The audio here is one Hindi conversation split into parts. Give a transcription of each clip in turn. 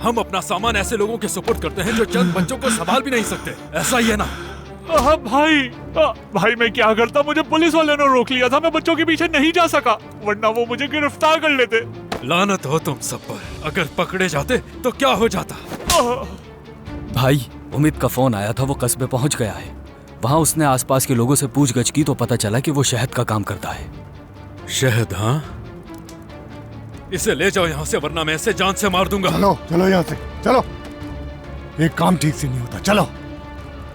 हम अपना सामान ऐसे लोगों के सुपुर्द करते हैं जो चंद बच्चों को संभाल भी नहीं सकते। ऐसा ही है ना? भाई मैं क्या करता, मुझे पुलिस वाले ने रोक लिया था, मैं बच्चों के पीछे नहीं जा सका, वरना वो मुझे गिरफ्तार कर लेते। लानत हो तुम सब पर, अगर पकड़े जाते तो क्या हो जाता? भाई उम्मीद का फोन आया था, वो कस्बे पहुंच गया है। वहाँ उसने आसपास के लोगों से पूछगछ की तो पता चला कि वो शहद का काम करता है। शहद? हाँ, इसे ले जाओ यहाँ से, वरना मैं इसे जान से मार दूंगा। चलो चलो यहाँ से चलो, एक काम ठीक से नहीं होता, चलो।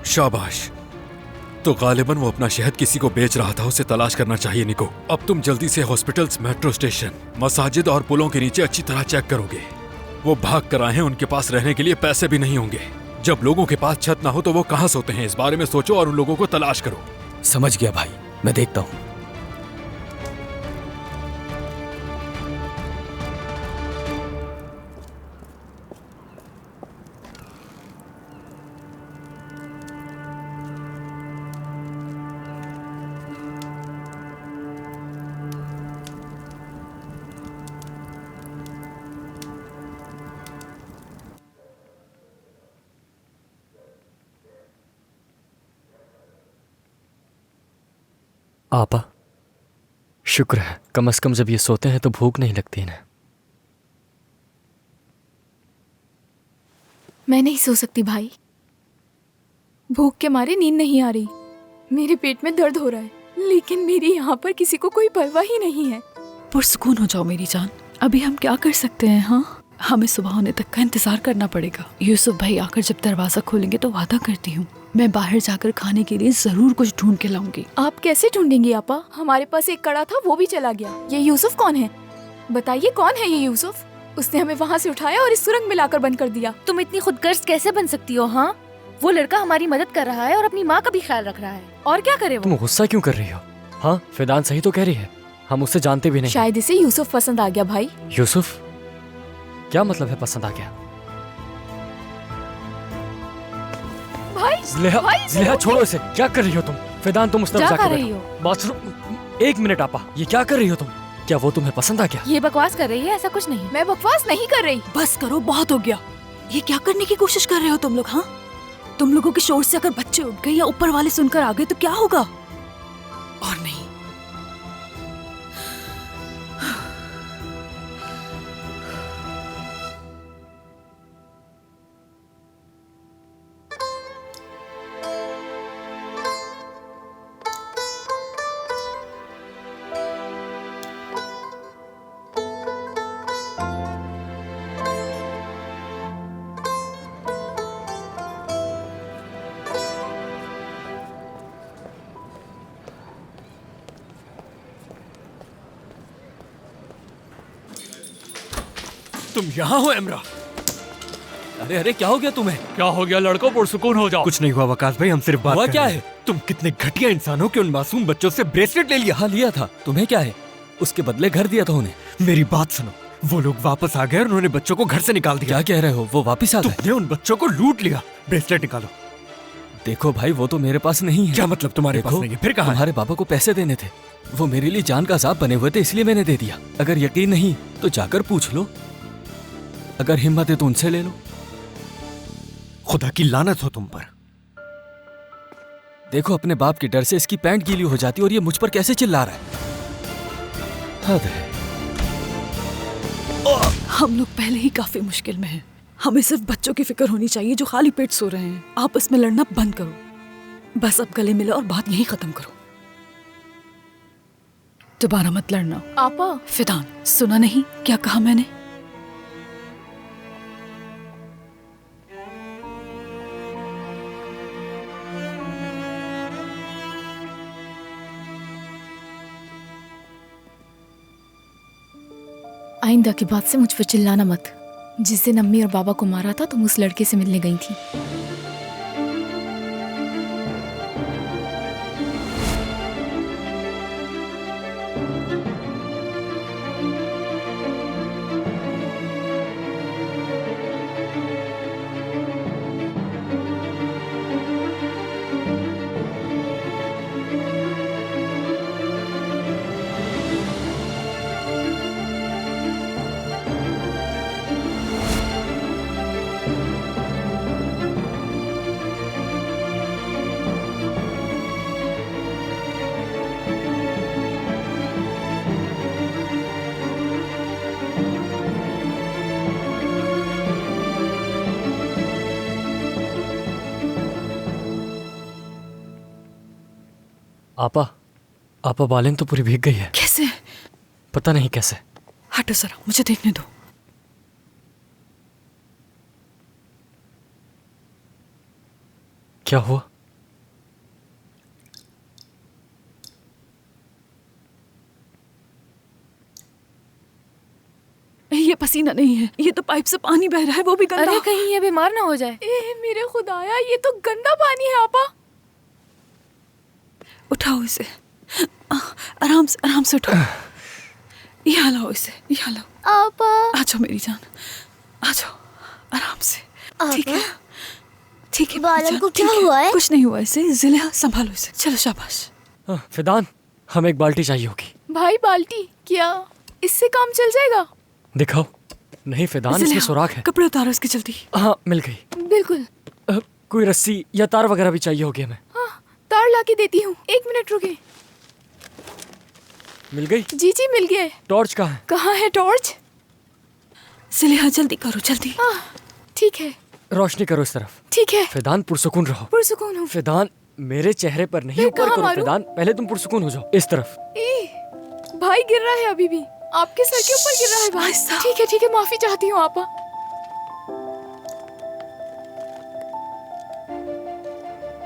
शाबाश। तो गालिबन वो अपना शहद किसी को बेच रहा था, उसे तलाश करना चाहिए निको। अब तुम जल्दी से हॉस्पिटल्स, मेट्रो स्टेशन, मसाजिद और पुलों के नीचे अच्छी तरह चेक करोगे। वो भाग कर आए हैं, उनके पास रहने के लिए पैसे भी नहीं होंगे। जब लोगों के पास छत ना हो तो वो कहाँ सोते हैं, इस बारे में सोचो और उन लोगों को तलाश करो। समझ गया भाई, मैं देखता हूँ। आपा शुक्र है, कम से कम जब ये सोते हैं तो भूख नहीं लगती इन्हें। मैं नहीं सो सकती भाई, भूख के मारे नींद नहीं आ रही, मेरे पेट में दर्द हो रहा है, लेकिन मेरी यहाँ पर किसी को कोई परवाह ही नहीं है। पुरसुकून हो जाओ मेरी जान, अभी हम क्या कर सकते हैं? हाँ, हमें सुबह होने तक का इंतजार करना पड़ेगा। यूसुफ भाई आकर जब दरवाजा खोलेंगे तो वादा करती हूँ मैं बाहर जाकर खाने के लिए जरूर कुछ ढूंढ के लाऊंगी। आप कैसे ढूंढेंगी आपा? हमारे पास एक कड़ा था, वो भी चला गया। ये यूसुफ कौन है? बताइए कौन है ये यूसुफ? उसने हमें वहाँ से उठाया और इस सुरंग में लाकर बंद कर दिया। तुम इतनी खुदगर्ज कैसे बन सकती हो? हाँ, वो लड़का हमारी मदद कर रहा है और अपनी माँ का भी ख्याल रख रहा है, और क्या करे वो? तुम गुस्सा क्यों कर रही हो? हाँ, फिदान सही तो कह रही है, हम उससे जानते भी नहीं। शायद इसे यूसुफ पसंद आ गया भाई। यूसुफ? क्या मतलब है पसंद आ गया? भाई ज़िलेहा छोड़ो इसे, क्या कर रही हो तुम? फिदान तुम उस तरफ क्या जाकर कर रही बैठो। हो? बाथरूम, एक मिनट आपा, ये क्या कर रही हो तुम? क्या वो तुम्हें पसंद आ गया? ये बकवास कर रही है, ऐसा कुछ नहीं। मैं बकवास नहीं कर रही। बस करो, बहुत हो गया। ये क्या करने की कोशिश कर रहे हो तुम लोग? हाँ, तुम लोगों के शोर से अगर बच्चे उठ गए या ऊपर वाले सुनकर आ गए तो क्या होगा? और नहीं, तुम यहाँ हो इमरा? अरे अरे, क्या हो गया तुम्हें? क्या हो गया लड़कों, पुरसुकून हो जाओ। कुछ नहीं हुआ वकास भाई, हम सिर्फ बात हुआ कर क्या रहे है? हैं। तुम कितने घटिया इंसान हो कि उन मासूम बच्चों से ब्रेसलेट ले लिया। हाँ लिया था, तुम्हें क्या है? उसके बदले घर दिया था उन्हें। मेरी बात सुनो, वो लोग वापस आ गए और उन्होंने बच्चों को घर से निकाल दिया। क्या कह रहे हो? वो वापस आ गए? तुमने उन बच्चों को लूट लिया। ब्रेसलेट निकालो। देखो भाई, वो तो मेरे पास नहीं है। क्या मतलब तुम्हारे पास देखो, नहीं है? फिर कहाँ है? तुम्हारे पापा को पैसे देने थे, वो मेरे लिए जान का अजाब बने हुए थे, इसलिए मैंने दे दिया। अगर यकीन नहीं तो जाकर पूछ लो, अगर हिम्मत है तो उनसे ले लो। खुदा की लानत हो तुम पर। देखो, अपने बाप के डर से इसकी पैंट गीली हो जाती और ये मुझ पर कैसे चिल्ला रहा है। हद है। हम लोग पहले ही काफी मुश्किल में हैं। हमें सिर्फ बच्चों की फिक्र होनी चाहिए जो खाली पेट सो रहे हैं। आपस में लड़ना बंद करो, बस अब गले मिलो और बात यहीं खत्म करो। दोबारा मत लड़ना। आपा, फिदान, सुना नहीं क्या कहा मैंने? आइंदा की बात से मुझ पर चिल्लाना मत। जिस दिन अम्मी और बाबा को मारा था तुम उस लड़के से मिलने गई थी। आपा आपा बालिन तो पूरी भीग गई है। कैसे? पता नहीं कैसे। हटो जरा, मुझे देखने दो। क्या हुआ? ये पसीना नहीं है, ये तो पाइप से पानी बह रहा है, वो भी गंदा। अरे कहीं ये बीमार ना हो जाए। ए मेरे खुदाया, ये तो गंदा पानी है आपा। उठाओ इसे, आराम से उठाओ। ये हलाओ इसे, ये हलाओ। आपा आ जाओ मेरी जान, आ जाओ आराम से। ठीक है, ठीक है। बालन मेरी जान, को क्या ठीक है। हुआ है? कुछ नहीं हुआ इसे। जिलिया संभालो इसे। चलो शाबाश। फिदान, हमें एक बाल्टी चाहिए होगी। भाई बाल्टी क्या? इससे काम चल जाएगा? दिखाओ। नहीं फिदान, इसमें जिलिया, सुराख है। कपड़े उतारो इसकी जल्दी। हाँ, मिल गई। बिल्कुल। कोई रस्सी या तार वगैरह भी चाहिए होगी हमें। हाँ, तार लाके देती हूँ, 1 मिनट रुके। मिल गई? जी जी मिल गया। टॉर्च कहाँ है? कहाँ है टॉर्च? जिलिया जल्दी करो, जल्दी। ठीक है रोशनी करो इस तरफ। ठीक है। फिदान, पुरसुकून रहो। पुरसुकून हूँ। फिदान, मेरे चेहरे पर नहीं, मैं ऊपर कहाँ करो। मारूं? फिदान, पहले तुम पुरसुकून हो जाओ। इस तरफ। भाई गिर रहा है अभी भी, आपके सर के ऊपर गिर रहा है भाई। आहिस्ता। ठीक है, माफी चाहती हूँ आपा।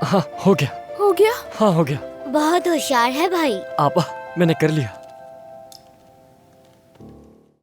हाँ, हो गया। हो गया? हाँ, हो गया। बहुत होशियार है भाई। आपा, मैंने कर लिया।